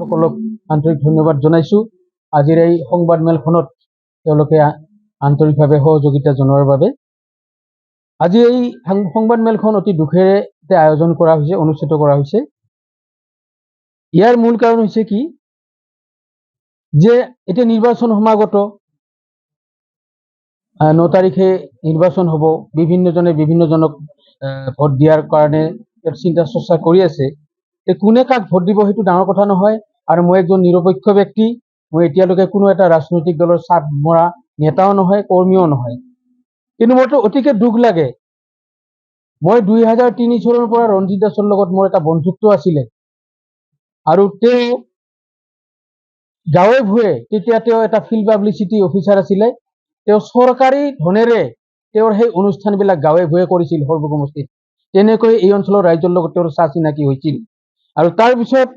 সকলক আন্তৰিক ধন্যবাদ জনাইছো। আজিৰ এই সংবাদমেলখনত তেওঁলোকে আন্তৰিকভাৱে সহযোগিতা জনোৱাৰ বাবে। আজি এই সংবাদমেলখন অতি দুখেৰে আয়োজন কৰা হৈছে, অনুষ্ঠিত কৰা হৈছে। ইয়াৰ মূল কাৰণ হৈছে কি যে এতিয়া নিৰ্বাচন সমাগত, 9 তাৰিখে নিৰ্বাচন হ'ব। বিভিন্নজনে বিভিন্নজনক ভোট দিয়াৰ কাৰণে চিন্তা চৰ্চা কৰি আছে। কোনে কাক ভোট দিব সেইটো ডাঙৰ কথা নহয়। আৰু মই একজন নিৰপেক্ষ ব্যক্তি, মই এতিয়ালৈকে কোনো এটা ৰাজনৈতিক দলৰ চাপ মৰা নেতাও নহয়, কৰ্মীও নহয়। কিন্তু মোৰতো অতিকে দুখ লাগে, মই 2003 চনৰ পৰা ৰঞ্জিত দাসৰ লগত মোৰ এটা বন্ধুত্ব আছিলে। আৰু তেওঁ গাঁৱে ভূঞে, তেতিয়া তেওঁ এটা ফিল্ড পাব্লিচিটি অফিচাৰ আছিলে, তেওঁ চৰকাৰী ধনেৰে তেওঁৰ সেই অনুষ্ঠানবিলাক গাঁৱে ভূঞে কৰিছিল সৰ্ব সমষ্টিত। তেনেকৈ এই অঞ্চলৰ ৰাইজৰ লগত তেওঁৰ চা চিনাকি হৈছিল। আৰু তাৰপিছত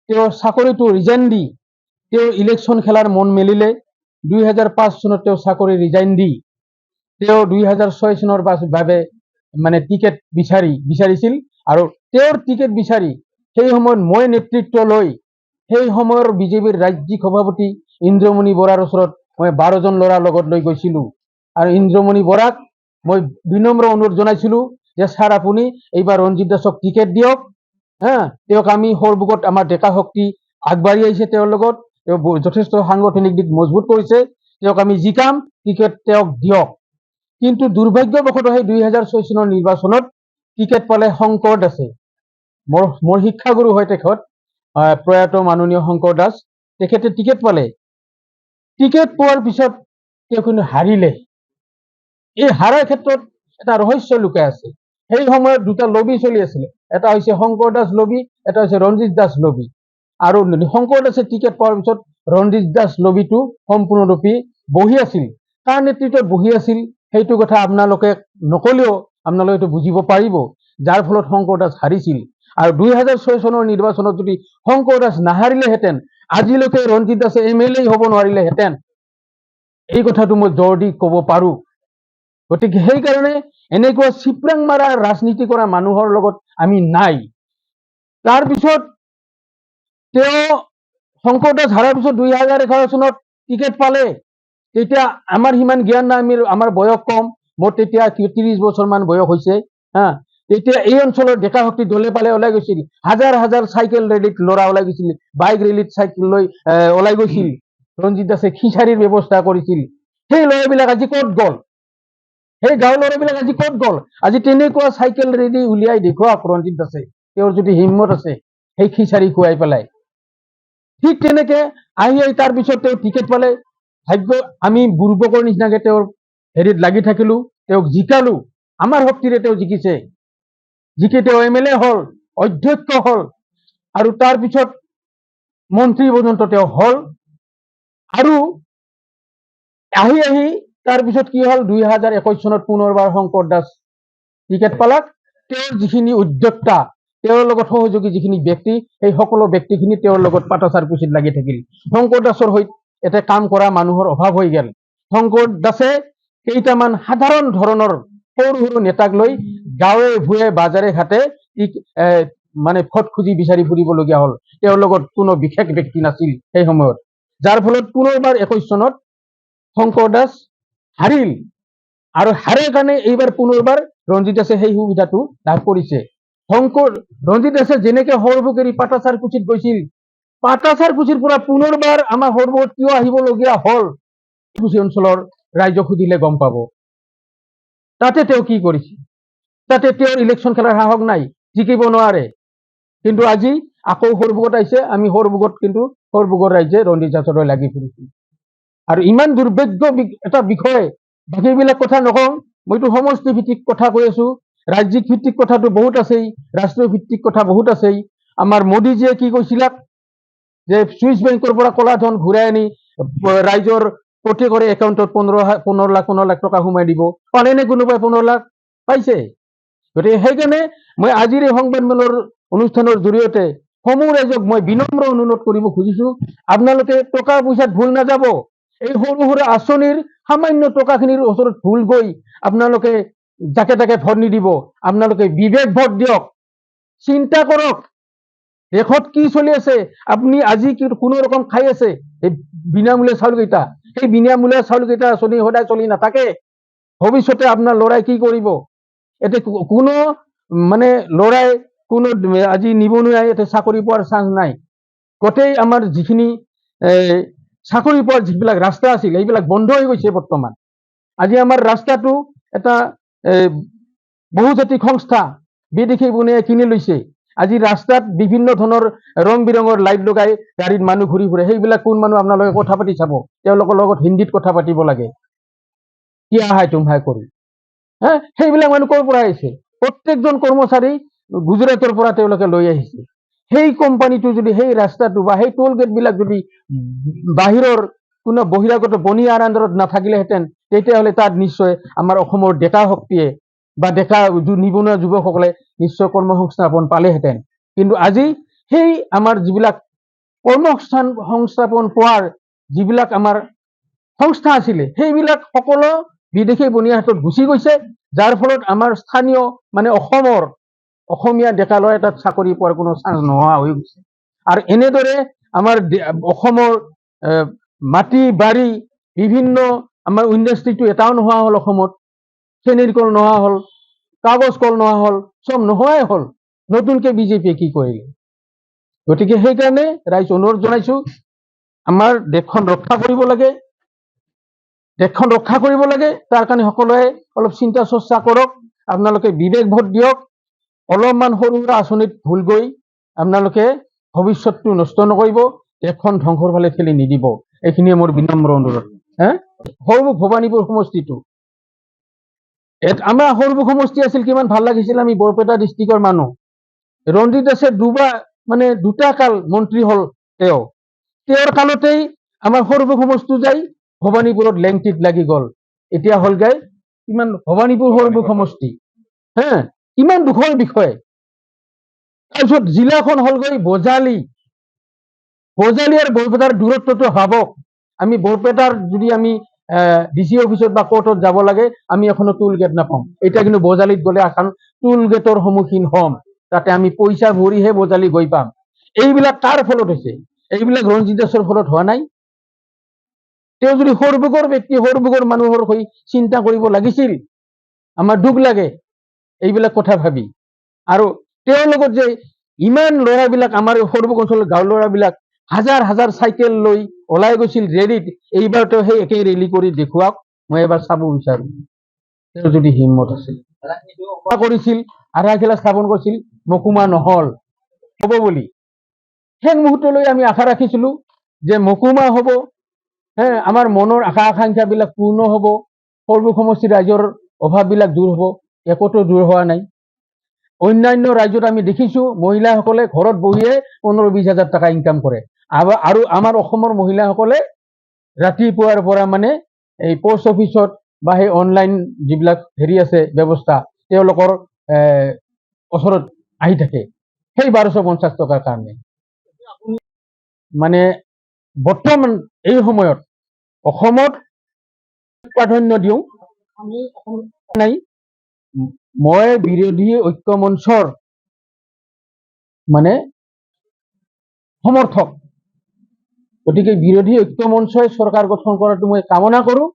তেওঁৰ চাকৰিটো ৰিজাইন দি তেওঁ ইলেকশ্যন খেলাৰ মন মেলিলে। 2005 চনত তেওঁ চাকৰি ৰিজাইন দি তেওঁ 2006 চনৰ বাবে মানে টিকেট বিচাৰিছিল। আৰু তেওঁৰ টিকেট বিচাৰি সেই সময়ত মই নেতৃত্ব লৈ সেই সময়ৰ বিজেপিৰ ৰাজ্যিক সভাপতি ইন্দ্ৰমণি বৰাৰ ওচৰত মই 12জন ল'ৰাৰ লগত লৈ গৈছিলো। আৰু ইন্দ্ৰমণি বৰাক মই বিনম্ৰ অনুৰোধ জনাইছিলো যে ছাৰ, আপুনি এইবাৰ ৰঞ্জিত দাসক টিকেট দিয়ক। তেওঁক আমি সৰভোগত আমাৰ ডেকা শক্তি আগবাঢ়ি আহিছে, তেওঁৰ লগত তেওঁ যথেষ্ট সাংগঠনিক দিশ মজবুত কৰিছে, তেওঁক আমি জিকাম, টিকেট তেওঁক দিয়ক। কিন্তু দুৰ্ভাগ্যবশতঃ সেই 2006 চনৰ নিৰ্বাচনত টিকেট পালে শংকৰ দাসে। মোৰ শিক্ষাগুৰু হয় তেখেত, প্ৰয়াত মাননীয় শংকৰ দাস। তেখেতে টিকেট পালে। টিকেট পোৱাৰ পিছত তেওঁ কিন্তু হাৰিলে। এই হাৰাৰ ক্ষেত্ৰত এটা ৰহস্য লুকাই আছে। সেই সময়ত দুটা লবি চলি আছিলে, এটা হৈছে শংকৰ দাস লবি, এটা হৈছে ৰঞ্জিত দাস লবি। আৰু শংকৰ দাসে টিকেট পোৱাৰ পিছত ৰঞ্জিত দাস লবিটো সম্পূৰ্ণৰূপে বহি আছিল। কাৰ নেতৃত্বত বহি আছিল সেইটো কথা আপোনালোকে নকলেও আপোনালোকে বুজিব পাৰিব, যাৰ ফলত শংকৰ দাস হাৰিছিল। আৰু 2006 চনৰ নিৰ্বাচনত যদি শংকৰ দাস নাহাৰিলেহেঁতেন, আজিলৈকে ৰঞ্জিত দাসে MLA হ'ব নোৱাৰিলেহেঁতেন। এই কথাটো মই জোৰ দি ক'ব পাৰো। গতিকে সেইকাৰণে এনেকুৱা চিপৰাং মাৰা ৰাজনীতি কৰা মানুহৰ লগত আমি নাই। তাৰপিছত তেওঁ শংকৰ দাস হাৰাৰ পিছত 2011 চনত টিকেট পালে। তেতিয়া আমাৰ সিমান জ্ঞান নাই, আমাৰ বয়স কম, মোৰ তেতিয়া 30 বছৰমান বয়স হৈছে। তেতিয়া এই অঞ্চলৰ ডেকা শক্তি দলে পালে ওলাই গৈছিল। হাজাৰ হাজাৰ চাইকেল ৰেলীত ল'ৰা ওলাই গৈছিল, বাইক ৰেলীত চাইকেল লৈ ওলাই গৈছিল। ৰঞ্জিত দাসে খিচাৰিৰ ব্যৱস্থা কৰিছিল। সেই ল'ৰাবিলাক আজি ক'ত গ'ল? সেই গাঁৱৰ ল'ৰাবিলাক আজি ক'ত গ'ল? আজি তেনেকুৱা চাইকেল ৰেলী উলিয়াই দেখুৱাওক ৰঞ্জিত দাসে, তেওঁৰ যদি হিম্মত আছে সেই খিচাৰি খুৱাই পেলাই। ঠিক তেনেকে আহি তাৰপিছত তেওঁ টিকেট পালে। ভাগ্য আমি বুৰ্বকৰ নিচিনাকে তেওঁৰ হেৰিত লাগি থাকিলো, তেওঁক জিকালো। আমাৰ শক্তিৰে তেওঁ জিকিছে। জিকি তেওঁ MLA হ'ল, অধ্যক্ষ হ'ল, আৰু তাৰপিছত মন্ত্ৰী পৰ্যন্ত তেওঁ হ'ল। আৰু আহি আহি তাৰপিছত কি হ'ল, 2021 চনত পুনৰবাৰ শংকৰ দাস টিকেট পালাক। তেওঁৰ যিখিনি উদ্যোক্তা, তেওঁৰ লগত সহযোগী যিখিনি ব্যক্তি, সেই সকলো ব্যক্তিখিনি তেওঁৰ লগত পাটাচাৰ পুচিত লাগি থাকিল। শংকৰ দাসৰ সৈতে এটা কাম কৰা মানুহৰ অভাৱ হৈ গেল। শংকৰ দাসে কেইটামান সাধাৰণ ধৰণৰ সৰু সৰু নেতাক লৈ গাঁৱে ভূঞে বাজাৰে ঘাটে মানে ভোট খুজি বিচাৰি ফুৰিবলগীয়া হ'ল। তেওঁৰ লগত কোনো বিশেষ ব্যক্তি নাছিল সেই সময়ত, যাৰ ফলত পুনৰবাৰ 21 চনত শংকৰ দাস হাৰিল। আৰু হাৰে কাৰণে এইবাৰ পুনৰবাৰ ৰঞ্জিত দাসে সেই সুবিধাটো লাভ কৰিছে। ৰঞ্জিত দাসে যেনেকে সৰভোগ এৰি পাটাচাৰ কুচিত গৈছিল, পাটাচাৰ কুচিৰ পৰা পুনৰবাৰ আমাৰ সৰভোগত কিয় আহিবলগীয়া হ'ল, কুচি অঞ্চলৰ ৰাইজক সুধিলে গম পাব। তাতে তেওঁ কি কৰিছে? তাতে তেওঁৰ ইলেকশ্যন খেলাৰ সাহস নাই, জিকিব নোৱাৰে। কিন্তু আজি আকৌ সৰভোগত আহিছে। আমি সৰভোগত কিন্তু সৰভোগৰ ৰাইজে ৰঞ্জিত দাসৰ লাগি ফুৰিছিল। আৰু ইমান দুৰ্ভাগ্য এটা বিষয়, বাকীবিলাক কথা নকওঁ, মইতো সমষ্টি ভিত্তিক কথা কৈ আছো। ৰাজ্যিক ভিত্তিক কথাটো বহুত আছেই, ৰাষ্ট্ৰীয় ভিত্তিক কথা বহুত আছেই। আমাৰ মোদীজীয়ে কি কৈছিলাক যে চুইচ বেংকৰ পৰা কলা ধন ঘূৰাই আনি ৰাইজৰ প্ৰত্যেকৰে একাউণ্টত 15 লাখ টকা সোমাই দিব। পালে নে কোনোবাই 15 লাখ? পাইছে? গতিকে সেইকাৰণে মই আজিৰ এই সংবাদমেলৰ অনুষ্ঠানৰ জৰিয়তে সমূহ ৰাইজক মই বিনম্ৰ অনুৰোধ কৰিব খুজিছো, আপোনালোকে টকা পইচাত ভুল নাযাব। এই সৰু সৰু আঁচনিৰ সামান্য টকাখিনিৰ ওচৰত ভুল গৈ আপোনালোকে যাকে তাকে ভোট নিদিব। আপোনালোকে বিবেক ভোট দিয়ক, চিন্তা কৰক। দেশত কি চলি আছে, আপুনি আজি কোনো ৰকম খাই আছে এই বিনামূলীয়া চাউলকেইটা, সেই বিনামূলীয়া চাউলকেইটা সদায় চলি নাথাকে। ভৱিষ্যতে আপোনাৰ ল'ৰাই কি কৰিব? এতিয়া কোনো মানে ল'ৰাই কোনো আজি নিবনুৱাই এতিয়া চাকৰি পোৱাৰ চান্স নাই। গোটেই আমাৰ যিখিনি চাকৰি পোৱাৰ যিবিলাক ৰাস্তা আছিল এইবিলাক বন্ধ হৈ গৈছে বৰ্তমান। আজি আমাৰ ৰাস্তাটো এটা বহুজাতিক সংস্থা বিদেশী বনিয়াই কিনি লৈছে। আজি ৰাস্তাত বিভিন্ন ধৰণৰ ৰং বিৰঙৰ লাইট লগাই গাড়ীত মানুহ ঘূৰি ফুৰে। সেইবিলাক কোন মানুহ আপোনালোকে কথা পাতি চাব, তেওঁলোকৰ লগত হিন্দীত কথা পাতিব লাগে, কিয়া হাই তুম হাই কৰি। সেইবিলাক মানুহ ক'ৰ পৰা আহিছে? প্ৰত্যেকজন কৰ্মচাৰী গুজৰাটৰ পৰা তেওঁলোকে লৈ আহিছে। সেই কোম্পানীটো যদি সেই ৰাস্তাটো বা সেই টোল গেটবিলাক যদি বাহিৰৰ কোনো বহিৰাগত বনিয়াৰ আণ্ডাৰত নাথাকিলেহেঁতেন, তেতিয়াহ'লে তাত নিশ্চয় আমাৰ অসমৰ ডেকা শক্তিয়ে বা ডেকা নিবনুৱা যুৱকসকলে নিশ্চয় কৰ্মসংস্থাপন পালেহেঁতেন। কিন্তু আজি সেই আমাৰ যিবিলাক সংস্থাপন পোৱাৰ যিবিলাক আমাৰ সংস্থা আছিলে সেইবিলাক সকলো বিদেশী বনিয়াৰ হাতত গুচি গৈছে, যাৰ ফলত আমাৰ স্থানীয় মানে অসমীয়া ডেকা ল'ৰাই তাত চাকৰি পোৱাৰ কোনো চান্স নোহোৱা হৈ গৈছে। আৰু এনেদৰে আমাৰ অসমৰ মাটি বাৰী বিভিন্ন আমাৰ ইণ্ডাষ্ট্ৰিটো এটাও নোহোৱা হ'ল। অসমত চেনীৰ কল নোহোৱা হ'ল, কাগজ কল নোহোৱা হ'ল, চব নোহোৱাই হ'ল। নতুনকে বিজেপিয়ে কি কৰিলে? গতিকে সেইকাৰণে ৰাইজ অনুৰোধ জনাইছো, আমাৰ দেশখন ৰক্ষা কৰিব লাগে। দেশখন ৰক্ষা কৰিব লাগে, তাৰ কাৰণে সকলোৱে অলপ চিন্তা চৰ্চা কৰক। আপোনালোকে বিবেক ভোট দিয়ক। অলপমান সৰু সুৰা আঁচনিত ভুল গৈ আপোনালোকে ভৱিষ্যতটো নষ্ট নকৰিব, দেশখন ধ্বংসৰ ফালে ঠেলি নিদিব। এইখিনিয়ে মোৰ বিনম্ৰ অনুৰোধ। সৰুমুখ ভবানীপুৰ সমষ্টিটো আমাৰ সৰুমুখ সমষ্টি আছিল, কিমান ভাল লাগিছিল। আমি বৰপেটা ডিষ্ট্ৰিক্টৰ মানুহ। ৰঞ্জিত দাসে দুটা কাল মন্ত্ৰী হ'ল। তেওঁৰ কালতেই আমাৰ সৰুমুখ সমষ্টি যাই ভবানীপুৰত লেংটিত লাগি গ'ল। এতিয়া হ'লগৈ কিমান ভবানীপুৰ সৰুমুখ সমষ্টি, কিমান দুখৰ বিষয়। তাৰপিছত জিলাখন হ'লগৈ বজালি আৰু বৰপেটাৰ দূৰত্বটো ভাবক। আমি বৰপেটাৰ যদি আমি ডিচি অফিচত বা কোৰ্টত যাব লাগে, আমি এখনো টোল গেট নাপাওঁ। এতিয়া কিন্তু বজালিত গ'লে এখন টোল গেটৰ সন্মুখীন হ'ম, তাতে আমি পইচা ভৰিহে বজালি গৈ পাম। এইবিলাক কাৰ ফলত হৈছে? এইবিলাক ৰঞ্জিত দাসৰ ফলত হোৱা নাই। তেওঁ যদি সৰভোগৰ ব্যক্তি, সৰভোগৰ মানুহৰ হৈ চিন্তা কৰিব লাগিছিল। আমাৰ দুখ লাগে এইবিলাক কথা ভাবি। আৰু তেওঁৰ লগত যে ইমান ল'ৰাবিলাক, আমাৰ সৰভোগ অঞ্চলৰ গাঁৱৰ ল'ৰাবিলাক হাজাৰ হাজাৰ চাইকেল লৈ ওলাই গৈছিল ৰেলীত, এইবাৰ তেওঁ সেই একেই ৰেলী কৰি দেখুৱাওক। মই এবাৰ চাব বিচাৰো, তেওঁৰ যদি হিম্মত আছে। কৰিছিল আধাৰশিলা স্থাপন কৰিছিল, মকুমা নহল, হ'ব বুলি। শেষ মুহূৰ্তলৈ আমি আশা ৰাখিছিলো যে মকুমা হ'ব, আমাৰ মনৰ আশা আকাংক্ষাবিলাক পূৰ্ণ হ'ব, সৰ্ব সমষ্টি ৰাইজৰ অভাৱবিলাক দূৰ হ'ব। একোটো দূৰ হোৱা নাই। অন্যান্য ৰাজ্যত আমি দেখিছো মহিলাসকলে ঘৰত বহিয়ে 15-20 হাজাৰ টকা ইনকাম কৰে। আৰু আমাৰ অসমৰ মহিলাসকলে ৰাতিপুৱাৰ পৰা এই পোষ্ট অফিচত বা সেই অনলাইন যিবিলাক আছে ব্যৱস্থা, তেওঁলোকৰ ওচৰত আহি থাকে সেই 1250 টকাৰ কাৰণে। বৰ্তমান এই সময়ত অসমত প্ৰাধান্য দিওঁ নাই। মই বিৰোধী ঐক্য মঞ্চৰ সমৰ্থক। গতিকে বিৰোধী ঐক্য মঞ্চই চৰকাৰ গঠন কৰাটো মই কামনা কৰোঁ।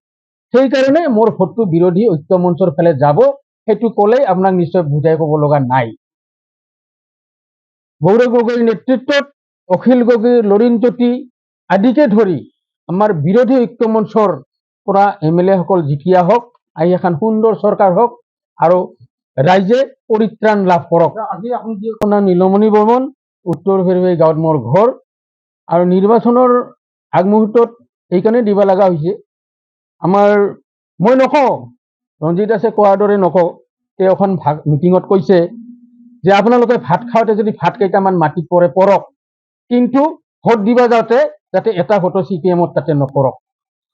সেইকাৰণে মোৰ ভোটটো বিৰোধী ঐক্য মঞ্চৰ ফালে যাব। সেইটো ক'লেই আপোনাক নিশ্চয় বুজাই ক'ব লগা নাই। গৌৰৱ গগৈৰ নেতৃত্বত অখিল গগৈ, লৰিণ জ্যোতি আদিকে ধৰি আমাৰ বিৰোধী ঐক্য মঞ্চৰ পৰা MLA সকল জিকি আহক, আহি এখন সুন্দৰ চৰকাৰ হওক আৰু ৰাইজে পৰিত্ৰাণ লাভ কৰক। আজি আপুনি নীলমণি বৰ্মন, উত্তৰ ফেৰবাৰী গাঁৱত মোৰ ঘৰ। আৰু নিৰ্বাচনৰ আগমুহূৰ্তত এইকাৰণে দিব লগা হৈছে। মই নকওঁ, ৰঞ্জিত দাসে কোৱাৰ দৰে নকওঁ। তেওঁ এখন মিটিঙত কৈছে যে আপোনালোকে ভাত খাওঁতে যদি ভাত কেইটামান মাটিত পৰক, কিন্তু ভোট দিবা যাওঁতে যাতে এটা ভোটো CPM তাতে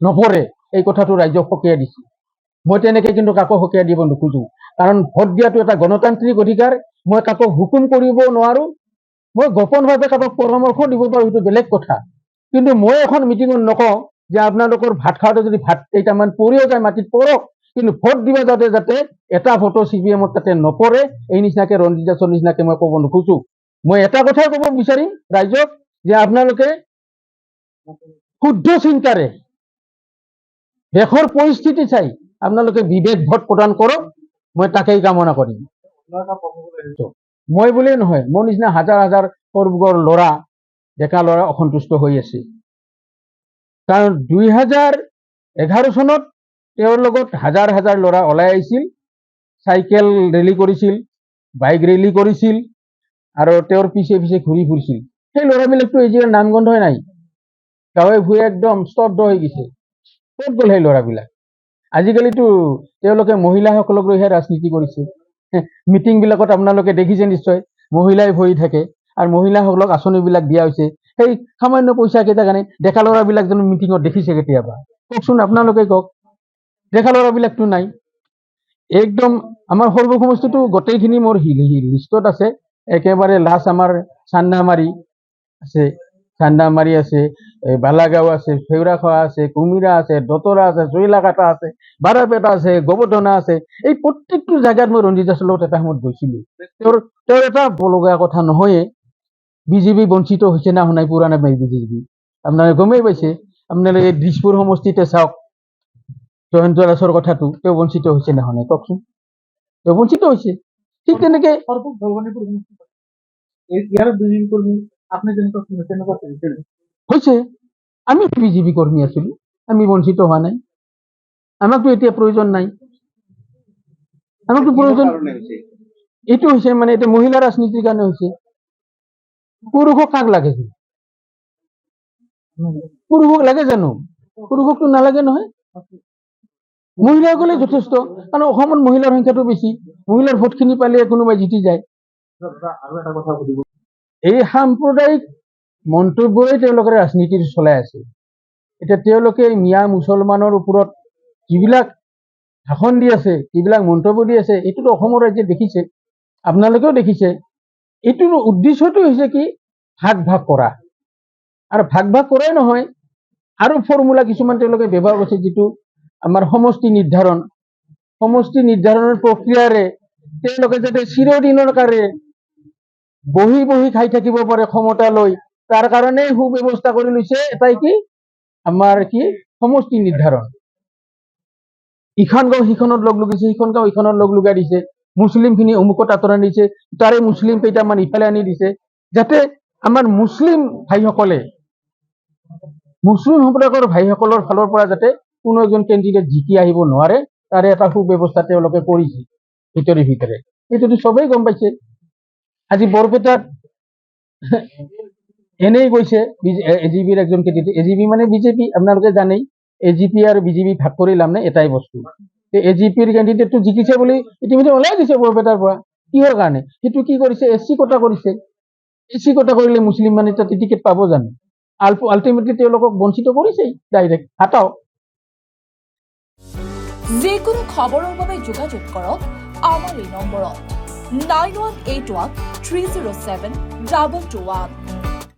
নপৰে। এই কথাটো ৰাইজক সকীয়াই দিছে। মই তেনেকে কিন্তু কাকো সকীয়াই দিব নোখোজো, কাৰণ ভোট দিয়াটো এটা গণতান্ত্ৰিক অধিকাৰ। মই কাকো হুকুম কৰিব নোৱাৰো। মই গোপনভাৱে কাৰোবাক পৰামৰ্শ দিব পাৰো, সেইটো বেলেগ কথা। কিন্তু মই এখন মিটিঙত নকওঁ যে আপোনালোকৰ ভাত খাওঁতে যদি ভাত কেইটামান পৰিও যায় মাটিত পৰক, কিন্তু ভোট দিবা যাতে এটা ভোটো CPM তাতে নপৰে। এই নিচিনাকে ৰঞ্জিত দাসৰ নিচিনাকে মই ক'ব নোখোজো। মই এটা কথাই ক'ব বিচাৰিম ৰাইজক যে আপোনালোকে শুদ্ধ চিন্তাৰে দেশৰ পৰিস্থিতি চাই আপোনালোকে বিবেক ভোট প্ৰদান কৰক, মই তাকেই কামনা কৰিম। মই বুলিয়ে নহয়, মোৰ নিচিনা হাজাৰ হাজাৰ সৰুবৰ ল'ৰা, ডেকা ল'ৰা অসন্তুষ্ট হৈ আছে। কাৰণ 2011 চনত তেওঁৰ লগত হাজাৰ হাজাৰ ল'ৰা ওলাই আহিছিল, চাইকেল ৰেলী কৰিছিল, বাইক ৰেলী কৰিছিল আৰু তেওঁৰ পিছে পিছে ঘূৰি ফুৰিছিল। সেই ল'ৰাবিলাকতো এতিয়া নামগন্ধই নাই, গাঁৱে ভূঞে একদম স্তব্ধ হৈ গৈছে। ক'ত গ'ল সেই ল'ৰাবিলাক? আজিকালিতো তেওঁলোকে মহিলাসকলক লৈহে ৰাজনীতি কৰিছে। মিটিং বিলাকত আপোনালোকে দেখিছে নিশ্চয়, মহিলাই ভৰি থাকে আৰু মহিলাসকলক আঁচনিবিলাক দিয়া হৈছে। সেই সামান্য পইচা কেইটা কাৰণে ডেকা ল'ৰাবিলাক জানো মিটিঙত দেখিছে কেতিয়াবা? কওকচোন, আপোনালোকে কওক। ডেকা ল'ৰাবিলাকতো নাই। একদম আমাৰ সৰ্ব সমষ্টিটো গোটেইখিনি মোৰ লিষ্টত আছে। একেবাৰে লাষ্ট আমাৰ চান্দামাৰী আছে, চান্দামাৰী আছে, বালাগাঁও আছে, ফেউৰাখোৱা আছে, কুমিৰা আছে, দতৰা আছে, জৈলাকাটা আছে, বাৰাপেটা আছে, গোবৰ্ধনা আছে। এই প্ৰত্যেকটো জাগাত মই ৰঞ্জিত দাসৰ লগত এটা সময়ত গৈছিলো। তেওঁৰ এটা লগা কথা নহয়ে, বিজেপি বঞ্চিত হৈছে না হোৱা নাই পুৰাণা বিজেপি। আপোনালোকে গমেই পাইছে। আপোনালোকে দিছপুৰ সমষ্টিতে চাওক জয়ন্ত দাসৰ কথাটো, তেওঁ বঞ্চিত হৈছে না হোৱা নাই কওকচোন? তেওঁ বঞ্চিত হৈছে। ঠিক তেনেকে হৈছে। আমি বিজেপি কৰ্মী আছিলো, আমি বঞ্চিত হোৱা নাই। আমাকতো এতিয়া প্ৰয়োজন নাই। আমাকতো প্ৰয়োজন এইটো হৈছে মানে এতিয়া মহিলা ৰাজনীতিৰ কাৰণে হৈছে। পুৰুষক কাক লাগে? পুৰুষক লাগে জানো? পুৰুষকতো নালাগে নহয়। মহিলাসকলে যথেষ্ট, কাৰণ অসমত মহিলাৰ সংখ্যাটো বেছি। মহিলাৰ ভোটখিনি পালে কোনোবাই জিতি যায়। এই সাম্প্ৰদায়িক মন্তব্যৰে তেওঁলোকে ৰাজনীতি চলাই আছে। এতিয়া তেওঁলোকে মিয়া মুছলমানৰ ওপৰত যিবিলাক ভাষণ দি আছে, যিবিলাক মন্তব্য দি আছে, এইটোতো অসমৰ ৰাইজে দেখিছে, আপোনালোকেও দেখিছে। এইটোৰ উদ্দেশ্যটো হৈছে কি? ভাগ ভাগ কৰা। আৰু ভাগ ভাগ কৰাই নহয়, আৰু ফৰ্মুলা কিছুমান তেওঁলোকে ব্যৱহাৰ কৰিছে, যিটো আমাৰ সমষ্টি নিৰ্ধাৰণ। সমষ্টি নিৰ্ধাৰণৰ প্ৰক্ৰিয়াৰে তেওঁলোকে যাতে চিৰদিনৰ কাৰণে বহি বহি খাই থাকিব পাৰে ক্ষমতা লৈ, তাৰ কাৰণে সুব্যৱস্থা কৰি লৈছে এটাই কি? আমাৰ কি? সমষ্টি নিৰ্ধাৰণ। ইখন গাঁও সিখনত লগ লগাইছে, সিখন গাঁও ইখনত লগ লগাই দিছে, মুছলিমখিনি অমুকত আঁতৰাই দিছে, তাৰে মুছলিম কেইটামান ইফালে আনি দিছে, যাতে আমাৰ মুছলিম ভাইসকলে, মুছলিম সম্প্ৰদায়ৰ ভাইসকলৰ ফালৰ পৰা যাতে কোনো এজন কেণ্ডিডেট জিকি আহিব নোৱাৰে, তাৰে এটা সুব্যৱস্থা তেওঁলোকে কৰিছে ভিতৰে ভিতৰে। এইটোতো চবেই গম পাইছে। আজি বৰপেটাত এনেই গৈছে এজিপিৰ একজন কেণ্ডিডেট, এজিপি মানে বিজেপি, আপোনালোকে জানেই। এজিপি আৰু বিজেপি ভাগ কৰি লাভ নাই, এটাই বস্তু। এজিপিৰ কেণ্ডিডেটটো জিকিছে বুলি ইতিমধ্যে ওলাই দিছে বৰপেটাৰ পৰা। কিহৰ কাৰণে? সেইটো কি কৰিছে? এছচি কোটা কৰিছে। এছচি কোটা কৰিলে মুছলিম মানে তাতে টিকেট পাব জানো? আল্টিমেটলি তেওঁলোকক বঞ্চিত কৰিছেই ডাইৰেক্ট। হাতাও। যিকোনো খবৰৰ বাবে যোগাযোগ কৰক আমাৰ এই নম্বৰত 9181 307 221।